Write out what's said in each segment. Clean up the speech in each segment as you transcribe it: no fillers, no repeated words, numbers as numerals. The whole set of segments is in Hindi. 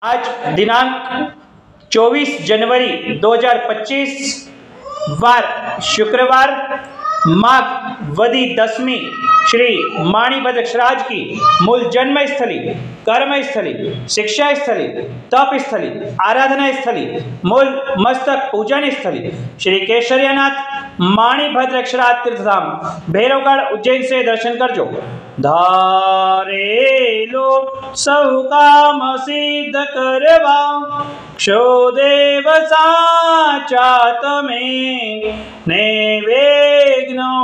आज दिनांक 24 जनवरी 2025 वार शुक्रवार माघ वदी दशमी श्री माणिभद्र अक्षराज की मूल जन्म स्थली, कर्म स्थली, शिक्षा स्थली, तप स्थली, आराधना स्थली, मूल मस्तक पूजन स्थली श्री केशरियानाथ माणिभद्र अक्षराज तीर्थधाम भैरवगढ़ उज्जैन से दर्शन करजो। धारेलो सौ काम सिद्ध करवा क्षो देव साचा तमे नैवेग्नो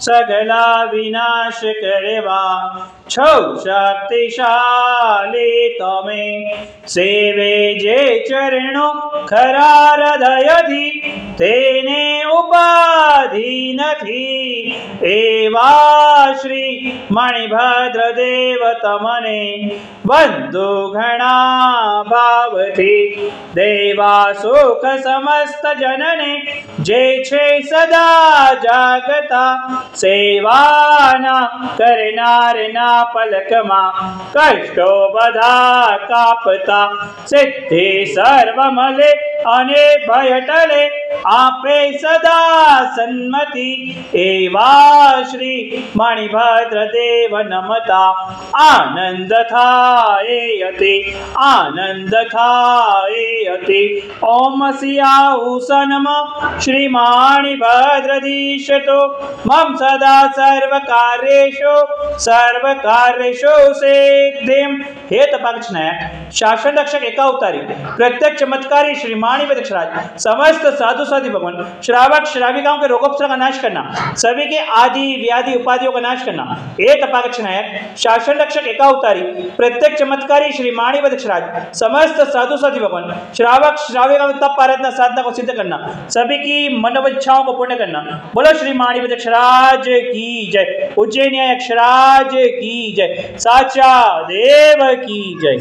सगला विनाश करवा छौ शक्तिशाली तमे सेवे जे चरणों खरा हृदयथी तेने उपाधि नथी एवा श्री मणिभद्र देव तमने वंदो घना भावथी देवा सुख समस्त जनने जे छे सदा जागता सेवाना करनार ना पलकमा कष्टो बधा कापता सिद्धि सर्व मले अने भय टले आपे सदा सन्मति एवा श्री मणिभद्र देव नमता आनंद थाए अति आनंद थाए अति ओम सियाहुसनम श्री मणिभद्रधीशतो मम सदा सर्व कार्येषु सिद्धिं हे तपाक्ष नायक शासन रक्षक एकावतारी प्रत्यक्ष चमत्कारी श्री माणिभद्र अक्षराज समस्त साधु साधु भगवान श्रावक श्राविकाओं के रोगोपद्रव का नाश करना, सभी के आदि व्याधि उपाधियों का नाश करना। हे तपाक्ष नायक शासन रक्षक एकावतारी प्रत्यक्ष चमत्कारी श्री माणिभद्र अक्षराज समस्त साधु साधु भगवान श्रावक श्राविकाओं की तप आराधना साधना को सिद्ध करना, सभी की मनोवांछाओं को पूर्ण करना। बोलो श्री माणिभद्र अक्षराज की जय, उज्जैनी अक्षराज की जय, साचा देव की जय।